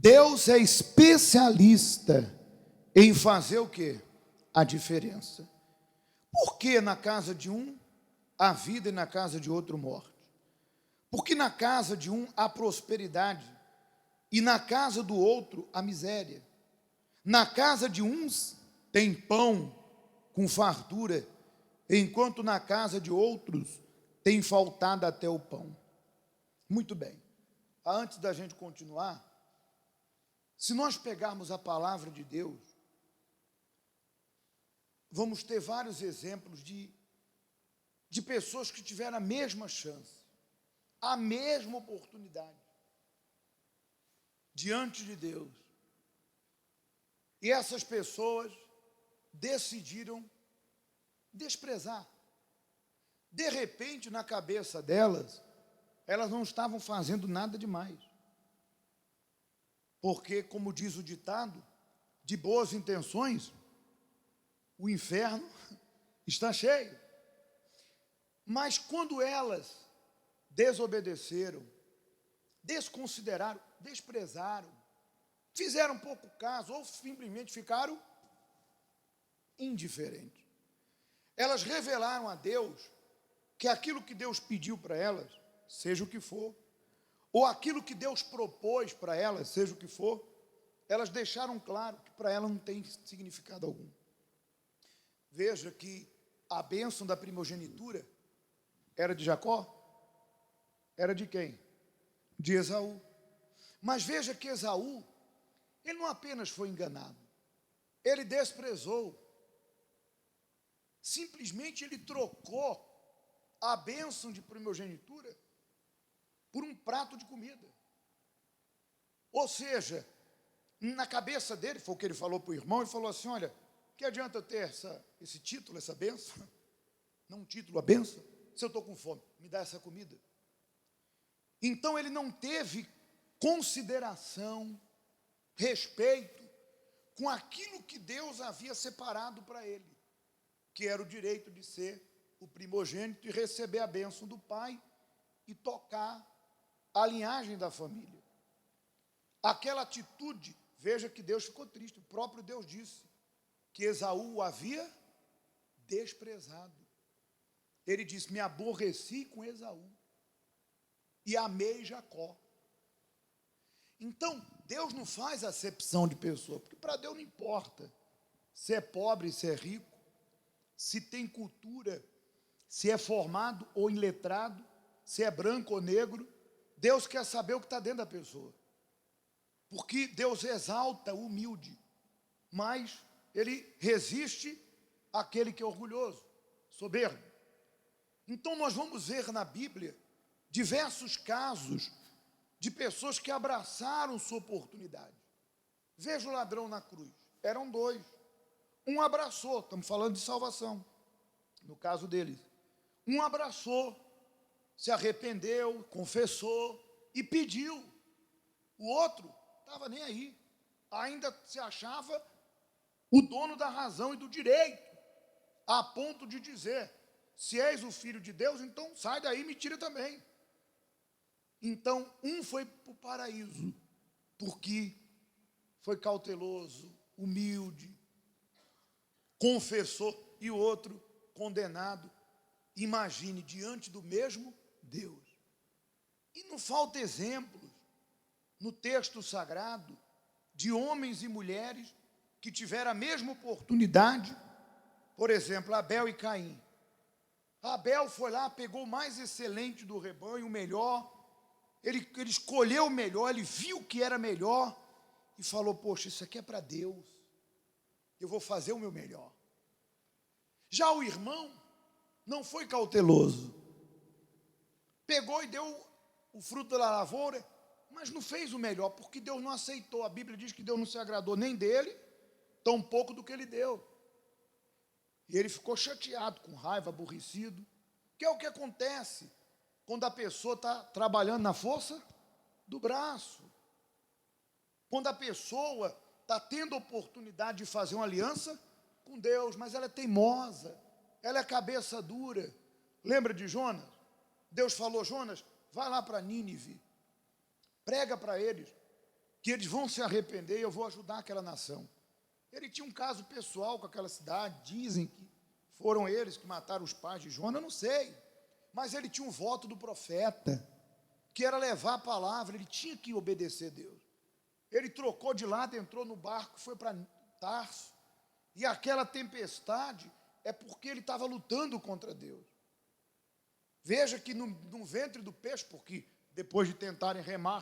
Deus é especialista em fazer o quê? A diferença. Por que na casa de um há vida e na casa de outro morte? Porque na casa de um há prosperidade e na casa do outro há miséria. Na casa de uns tem pão com fartura, enquanto na casa de outros tem faltado até o pão. Muito bem. Antes da gente continuar, se nós pegarmos a palavra de Deus, vamos ter vários exemplos de pessoas que tiveram a mesma chance, a mesma oportunidade diante de Deus. E essas pessoas decidiram desprezar. De repente, na cabeça delas, elas não estavam fazendo nada demais. Porque, como diz o ditado, de boas intenções, o inferno está cheio. Mas quando elas desobedeceram, desconsideraram, desprezaram, fizeram pouco caso ou simplesmente ficaram indiferentes, elas revelaram a Deus que aquilo que Deus pediu para elas, seja o que for, ou aquilo que Deus propôs para elas, seja o que for, elas deixaram claro que para elas não tem significado algum. Veja que a bênção da primogenitura era de Jacó? Era de quem? De Esaú. Mas veja que Esaú, ele não apenas foi enganado, ele desprezou. Simplesmente ele trocou a bênção de primogenitura por um prato de comida. Ou seja, na cabeça dele, foi o que ele falou para o irmão, ele falou assim: olha, que adianta eu ter esse título, essa bênção? Não um título, a bênção, se eu estou com fome, me dá essa comida. Então ele não teve consideração, respeito com aquilo que Deus havia separado para ele, que era o direito de ser o primogênito e receber a bênção do pai e tocar a linhagem da família. Aquela atitude, veja que Deus ficou triste, o próprio Deus disse que Esaú o havia desprezado. Ele disse: me aborreci com Esaú e amei Jacó. Então, Deus não faz acepção de pessoa, porque para Deus não importa se é pobre, se é rico, se tem cultura, se é formado ou iletrado, se é branco ou negro. Deus quer saber o que está dentro da pessoa, porque Deus exalta o humilde, mas ele resiste àquele que é orgulhoso, soberbo. Então nós vamos ver na Bíblia diversos casos de pessoas que abraçaram sua oportunidade. Veja o ladrão na cruz, eram dois. Um abraçou, estamos falando de salvação, no caso deles. Um abraçou, se arrependeu, confessou e pediu. O outro estava nem aí, ainda se achava o dono da razão e do direito, a ponto de dizer: se és o filho de Deus, então sai daí e me tira também. Então, um foi para o paraíso, porque foi cauteloso, humilde, confessou, e o outro condenado. Imagine, diante do mesmo Deus. E não falta exemplos no texto sagrado de homens e mulheres que tiveram a mesma oportunidade. Por exemplo, Abel e Caim. Abel foi lá, pegou o mais excelente do rebanho, o melhor. Ele escolheu o melhor, ele viu o que era melhor e falou: poxa, isso aqui é para Deus, eu vou fazer o meu melhor. Já o irmão não foi cauteloso, pegou e deu o fruto da lavoura, mas não fez o melhor, porque Deus não aceitou. A Bíblia diz que Deus não se agradou nem dele, tampouco do que ele deu. E ele ficou chateado, com raiva, aborrecido, que é o que acontece quando a pessoa está trabalhando na força do braço. Quando a pessoa está tendo a oportunidade de fazer uma aliança com Deus, mas ela é teimosa, ela é cabeça dura. Lembra de Jonas? Deus falou: Jonas, vai lá para Nínive, prega para eles, que eles vão se arrepender e eu vou ajudar aquela nação. Ele tinha um caso pessoal com aquela cidade, dizem que foram eles que mataram os pais de Jonas, eu não sei. Mas ele tinha um voto do profeta, que era levar a palavra, ele tinha que obedecer a Deus. Ele trocou de lado, entrou no barco, foi para Tarso, e aquela tempestade é porque ele estava lutando contra Deus. Veja que no ventre do peixe, porque depois de tentarem remar,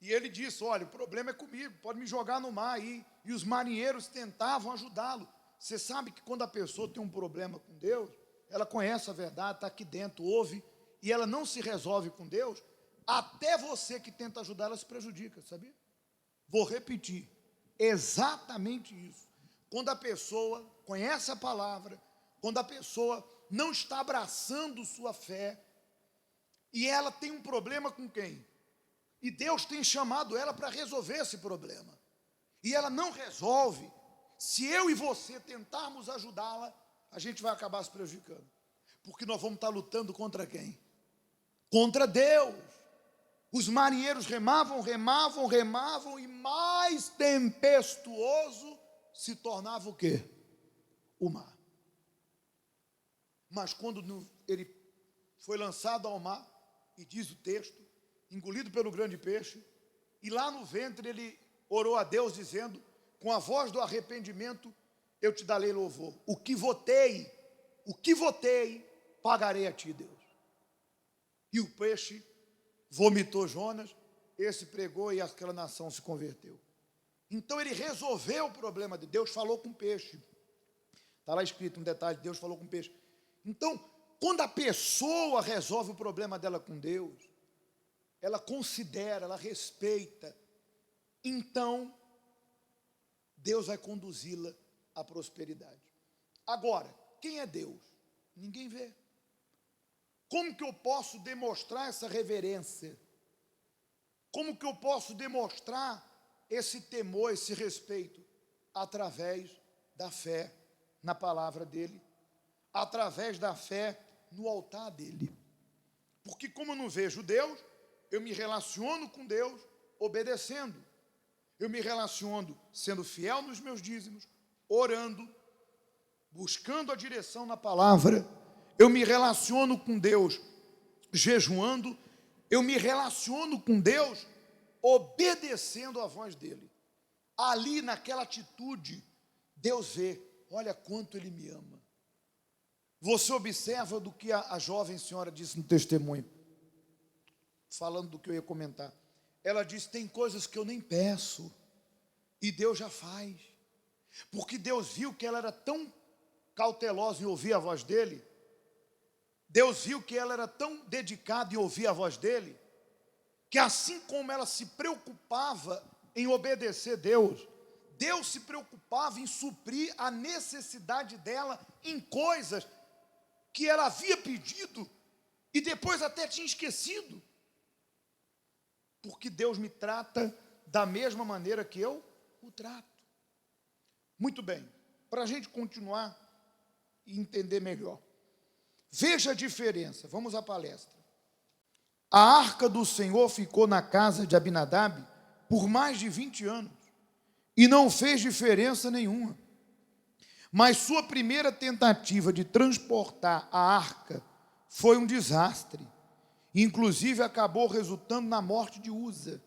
e ele disse, olha, o problema é comigo, pode me jogar no mar aí. E os marinheiros tentavam ajudá-lo. Você sabe que quando a pessoa tem um problema com Deus, ela conhece a verdade, está aqui dentro, ouve, e ela não se resolve com Deus, até você que tenta ajudar, ela se prejudica, sabia? Vou repetir, exatamente isso. Quando a pessoa conhece a palavra, quando a pessoa não está abraçando sua fé, e ela tem um problema com quem? E Deus tem chamado ela para resolver esse problema. E ela não resolve. Se eu e você tentarmos ajudá-la, a gente vai acabar se prejudicando. Porque nós vamos estar lutando contra quem? Contra Deus. Os marinheiros remavam, e mais tempestuoso se tornava o quê? O mar. Mas quando ele foi lançado ao mar, e diz o texto, engolido pelo grande peixe, e lá no ventre ele orou a Deus dizendo, com a voz do arrependimento, eu te darei louvor. O que votei, pagarei a ti, Deus. E o peixe vomitou Jonas, esse pregou e aquela nação se converteu. Então ele resolveu o problema de Deus, falou com o peixe. Está lá escrito um detalhe, Deus falou com o peixe. Então, quando a pessoa resolve o problema dela com Deus, ela considera, ela respeita, então Deus vai conduzi-la à prosperidade. Agora, quem é Deus? Ninguém vê. Como que eu posso demonstrar essa reverência? Como que eu posso demonstrar esse temor, esse respeito? Através da fé na palavra dele, através da fé no altar dele. Porque como eu não vejo Deus, eu me relaciono com Deus obedecendo. Eu me relaciono sendo fiel nos meus dízimos, orando, buscando a direção na palavra. Eu me relaciono com Deus jejuando. Eu me relaciono com Deus obedecendo a voz dele. Ali naquela atitude, Deus vê, olha quanto ele me ama. Você observa do que a jovem senhora disse no testemunho, falando do que eu ia comentar. Ela disse, tem coisas que eu nem peço, e Deus já faz. Porque Deus viu que ela era tão cautelosa em ouvir a voz dele, Deus viu que ela era tão dedicada em ouvir a voz dele, que assim como ela se preocupava em obedecer Deus, Deus se preocupava em suprir a necessidade dela em coisas que ela havia pedido e depois até tinha esquecido. Porque Deus me trata da mesma maneira que eu o trato. Muito bem, para a gente continuar e entender melhor. Veja a diferença, vamos à palestra. A arca do Senhor ficou na casa de Abinadab por mais de 20 anos e não fez diferença nenhuma. Mas sua primeira tentativa de transportar a arca foi um desastre. Inclusive acabou resultando na morte de Uza,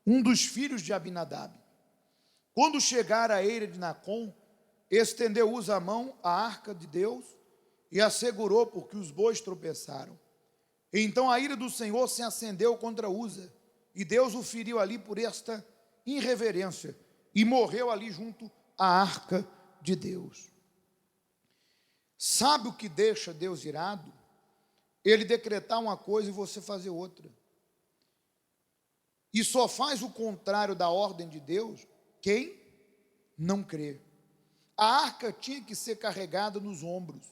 um dos filhos de Abinadab. Quando chegaram à eira de Nacon, estendeu Uza a mão à arca de Deus e a segurou porque os bois tropeçaram. Então a ira do Senhor se acendeu contra Uza, e Deus o feriu ali por esta irreverência, e morreu ali junto à arca de Deus. Sabe o que deixa Deus irado? Ele decretar uma coisa e você fazer outra. E só faz o contrário da ordem de Deus quem não crê. A arca tinha que ser carregada nos ombros.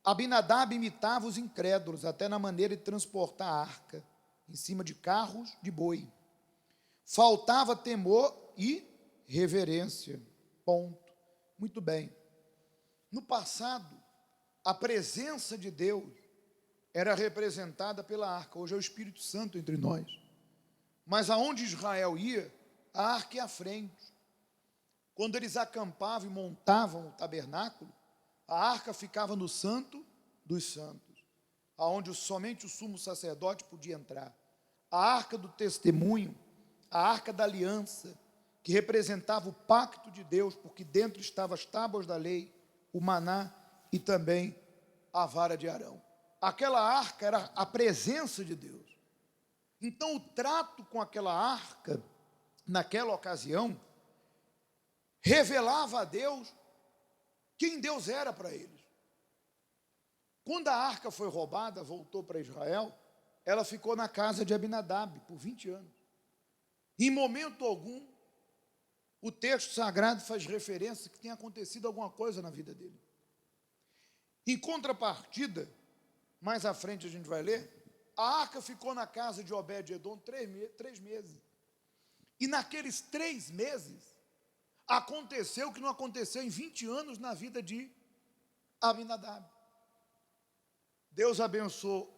Abinadab imitava os incrédulos, até na maneira de transportar a arca, em cima de carros de boi. Faltava temor e reverência. Ponto. Muito bem. No passado, a presença de Deus era representada pela arca. Hoje é o Espírito Santo entre nós. mas aonde Israel ia, a arca ia à frente. Quando eles acampavam e montavam o tabernáculo, a arca ficava no Santo dos Santos, aonde somente o sumo sacerdote podia entrar. A arca do testemunho, a arca da aliança, que representava o pacto de Deus, porque dentro estavam as tábuas da lei, o maná e também a vara de Arão. Aquela arca era a presença de Deus. Então o trato com aquela arca, naquela ocasião, revelava a Deus quem Deus era para eles. Quando a arca foi roubada, voltou para Israel, ela ficou na casa de Abinadab por 20 anos. Em momento algum, o texto sagrado faz referência que tenha acontecido alguma coisa na vida dele. Em contrapartida, mais à frente a gente vai ler, a arca ficou na casa de Obed-edom 3 meses. E naqueles 3 meses, aconteceu o que não aconteceu em 20 anos na vida de Abinadab. Deus abençoou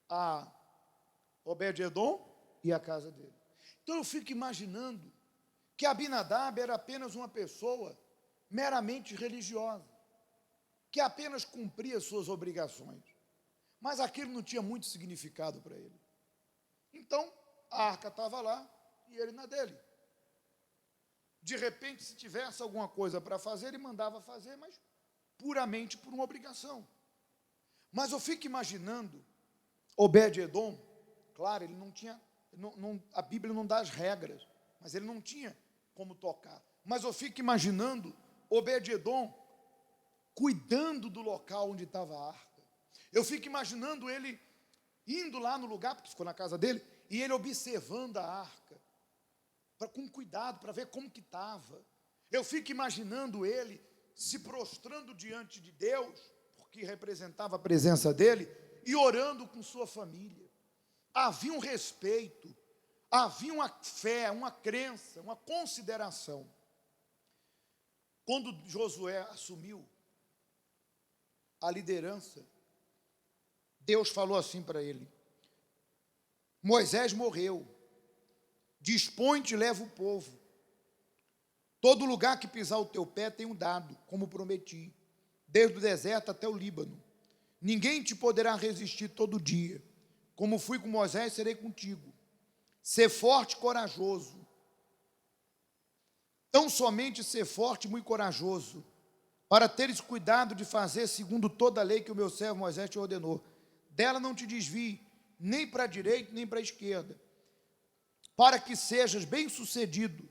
a Obed-edom e a casa dele. Então eu fico imaginando que Abinadab era apenas uma pessoa meramente religiosa, que apenas cumpria suas obrigações, mas aquilo não tinha muito significado para ele. Então, a arca estava lá e ele na dele. De repente, se tivesse alguma coisa para fazer, ele mandava fazer, mas puramente por uma obrigação. Mas eu fico imaginando Obed-edom, claro, ele não tinha, a Bíblia não dá as regras, mas ele não tinha como tocar. Mas eu fico imaginando Obed-edom cuidando do local onde estava a arca. Eu fico imaginando ele indo lá no lugar, porque ficou na casa dele, e ele observando a arca, com cuidado, para ver como que estava. Eu fico imaginando ele se prostrando diante de Deus, porque representava a presença dele, e orando com sua família. Havia um respeito, havia uma fé, uma crença, uma consideração. Quando Josué assumiu a liderança, Deus falou assim para ele: Moisés morreu, dispõe-te e leva o povo. Todo lugar que pisar o teu pé tenho dado, como prometi, desde o deserto até o Líbano. Ninguém te poderá resistir todo dia. Como fui com Moisés, serei contigo. Ser forte e corajoso. Tão somente ser forte e muito corajoso, para teres cuidado de fazer segundo toda a lei que o meu servo Moisés te ordenou. Dela não te desvie, nem para a direita, nem para a esquerda, para que sejas bem-sucedido.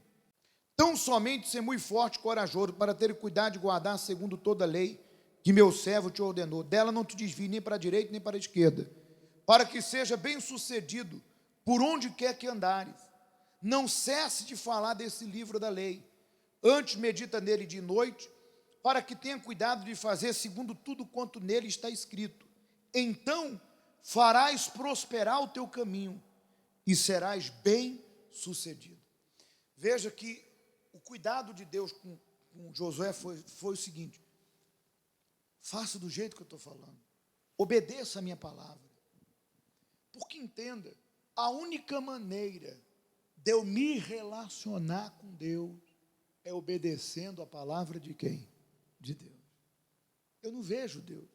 Tão somente ser muito forte e corajoso, para ter cuidado de guardar segundo toda a lei que meu servo te ordenou. Dela não te desvie nem para a direita, nem para a esquerda, para que seja bem-sucedido por onde quer que andares. Não cesse de falar desse livro da lei. Antes medita nele de noite, para que tenha cuidado de fazer segundo tudo quanto nele está escrito. Então farás prosperar o teu caminho e serás bem-sucedido. Veja que o cuidado de Deus com Josué foi o seguinte: faça do jeito que eu estou falando, obedeça a minha palavra, porque entenda, a única maneira de eu me relacionar com Deus é obedecendo a palavra de quem? De Deus. Eu não vejo Deus.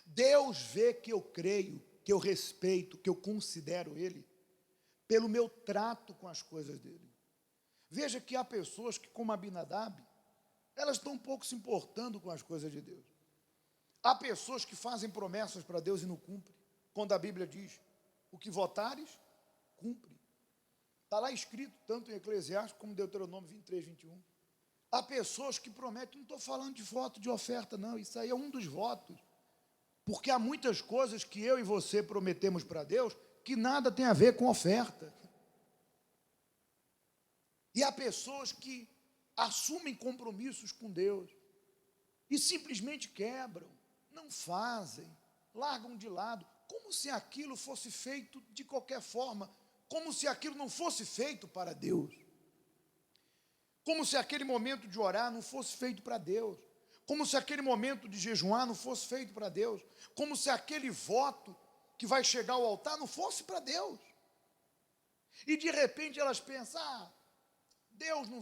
Deus vê que eu creio, que eu respeito, que eu considero Ele, pelo meu trato com as coisas dEle. Veja que há pessoas que, como Abinadab, elas estão um pouco se importando com as coisas de Deus. Há pessoas que fazem promessas para Deus e não cumprem, quando a Bíblia diz: o que votares, cumpre. Está lá escrito, tanto em Eclesiastes como em Deuteronômio 23, 21. Há pessoas que prometem, não estou falando de voto de oferta, não, isso aí é um dos votos, porque há muitas coisas que eu e você prometemos para Deus, que nada tem a ver com oferta. E há pessoas que assumem compromissos com Deus, e simplesmente quebram, não fazem, largam de lado, como se aquilo fosse feito de qualquer forma, como se aquilo não fosse feito para Deus, como se aquele momento de orar não fosse feito para Deus, como se aquele momento de jejuar não fosse feito para Deus, como se aquele voto que vai chegar ao altar não fosse para Deus. E de repente elas pensam, Deus não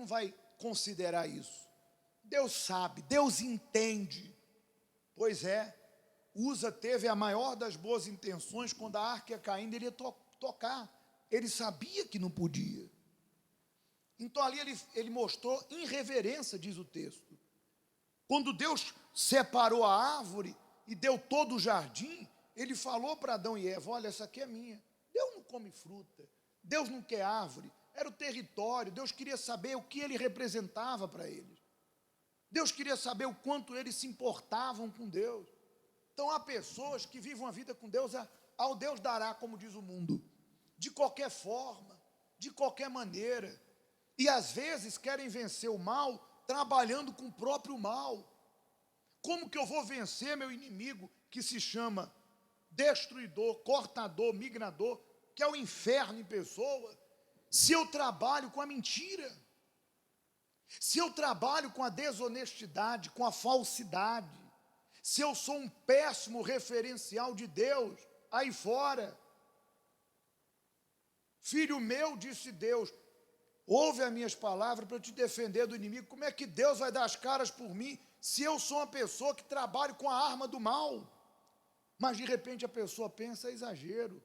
vai considerar isso. Deus sabe, Deus entende. Pois é, Uza teve a maior das boas intenções. Quando a arca ia caindo, ele ia tocar. Ele sabia que não podia. Então ali ele mostrou irreverência, diz o texto. Quando Deus separou a árvore e deu todo o jardim, ele falou para Adão e Eva, olha, essa aqui é minha. Deus não come fruta, Deus não quer árvore, era o território. Deus queria saber o que ele representava para eles. Deus queria saber o quanto eles se importavam com Deus. Então há pessoas que vivem uma vida com Deus, ao Deus dará, como diz o mundo, de qualquer forma, de qualquer maneira, e às vezes querem vencer o mal trabalhando com o próprio mal. Como que eu vou vencer meu inimigo, que se chama destruidor, cortador, migrador, que é o inferno em pessoa, se eu trabalho com a mentira, se eu trabalho com a desonestidade, com a falsidade, se eu sou um péssimo referencial de Deus aí fora? Filho meu, disse Deus, ouve as minhas palavras para eu te defender do inimigo. Como é que Deus vai dar as caras por mim, se eu sou uma pessoa que trabalho com a arma do mal? Mas de repente a pessoa pensa, é exagero,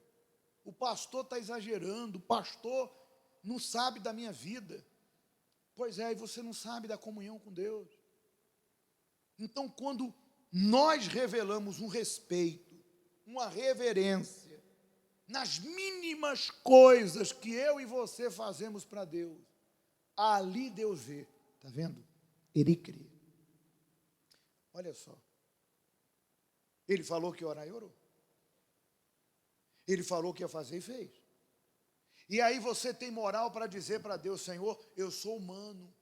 o pastor está exagerando, o pastor não sabe da minha vida. Pois é, e você não sabe da comunhão com Deus. Então, quando nós revelamos um respeito, uma reverência, nas mínimas coisas que eu e você fazemos para Deus, ali Deus vê, está vendo? Ele crê. Olha só, ele falou que ia orar e orou, ele falou que ia fazer e fez. E aí você tem moral para dizer para Deus, Senhor, eu sou humano,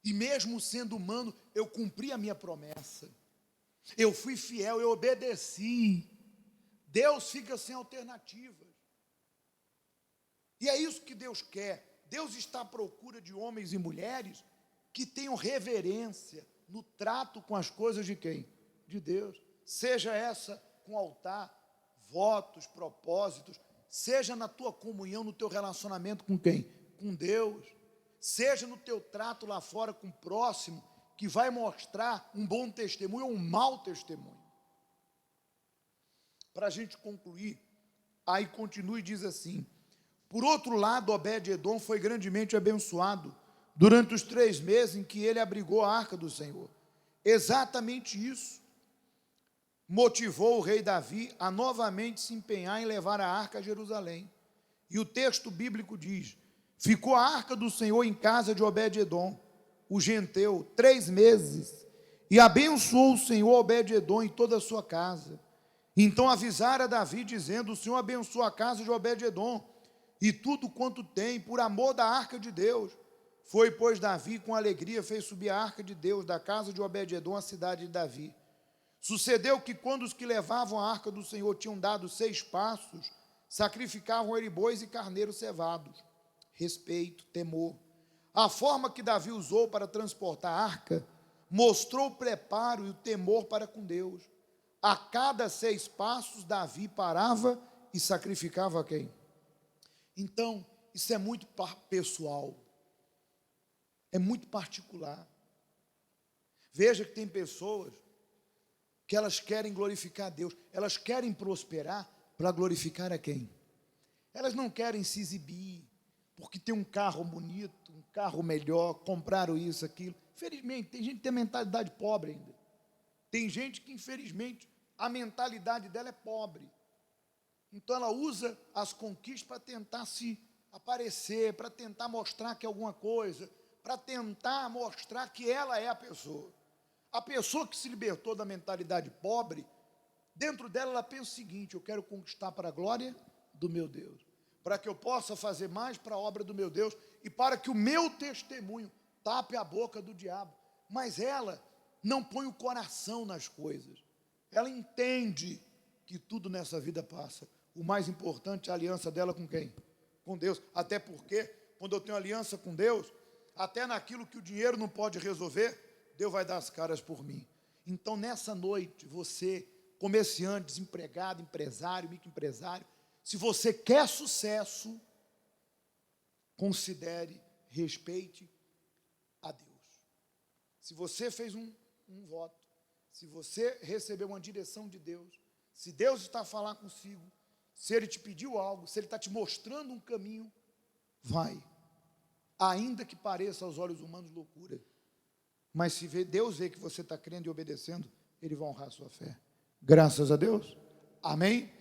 e mesmo sendo humano, eu cumpri a minha promessa, eu fui fiel, eu obedeci. Deus fica sem alternativas. E é isso que Deus quer. Deus está à procura de homens e mulheres que tenham reverência no trato com as coisas de quem? De Deus. Seja essa com altar, votos, propósitos, seja na tua comunhão, no teu relacionamento com quem? Com Deus. Seja no teu trato lá fora com o próximo, que vai mostrar um bom testemunho ou um mau testemunho. Para a gente concluir, aí continua e diz assim, por outro lado, Obed-edom foi grandemente abençoado durante os 3 meses em que ele abrigou a arca do Senhor. Exatamente isso motivou o rei Davi a novamente se empenhar em levar a arca a Jerusalém. E o texto bíblico diz, ficou a arca do Senhor em casa de Obed-edom, o genteu, 3 meses, e abençoou o Senhor Obed-edom e toda a sua casa. Então avisaram a Davi, dizendo, o Senhor abençoa a casa de Obed-edom, e tudo quanto tem, por amor da arca de Deus. Foi, pois, Davi, com alegria, fez subir a arca de Deus da casa de Obed-edom à cidade de Davi. Sucedeu que, quando os que levavam a arca do Senhor tinham dado 6 passos, sacrificavam ele bois e carneiros cevados. Respeito, temor. A forma que Davi usou para transportar a arca mostrou o preparo e o temor para com Deus. A cada 6 passos, Davi parava e sacrificava a quem? Então, isso é muito pessoal, é muito particular. Veja que tem pessoas que elas querem glorificar a Deus, elas querem prosperar para glorificar a quem? Elas não querem se exibir, porque tem um carro bonito, um carro melhor, compraram isso, aquilo. Infelizmente, tem gente que tem mentalidade pobre ainda. Tem gente que, infelizmente, a mentalidade dela é pobre. Então ela usa as conquistas para tentar se aparecer, para tentar mostrar que é alguma coisa, para tentar mostrar que ela é a pessoa. A pessoa que se libertou da mentalidade pobre, dentro dela ela pensa o seguinte, eu quero conquistar para a glória do meu Deus, para que eu possa fazer mais para a obra do meu Deus e para que o meu testemunho tape a boca do diabo. Mas ela não põe o coração nas coisas, ela entende que tudo nessa vida passa. O mais importante é a aliança dela com quem? Com Deus. Até porque, quando eu tenho aliança com Deus, até naquilo que o dinheiro não pode resolver, Deus vai dar as caras por mim. Então, nessa noite, você, comerciante, desempregado, empresário, microempresário, Se você quer sucesso, considere, respeite a Deus. Se você fez um voto, se você recebeu uma direção de Deus, se Deus está a falar consigo, se Ele te pediu algo, se Ele está te mostrando um caminho, vai. Ainda que pareça aos olhos humanos loucura, mas se Deus vê que você está crendo e obedecendo, Ele vai honrar a sua fé. Graças a Deus. Amém?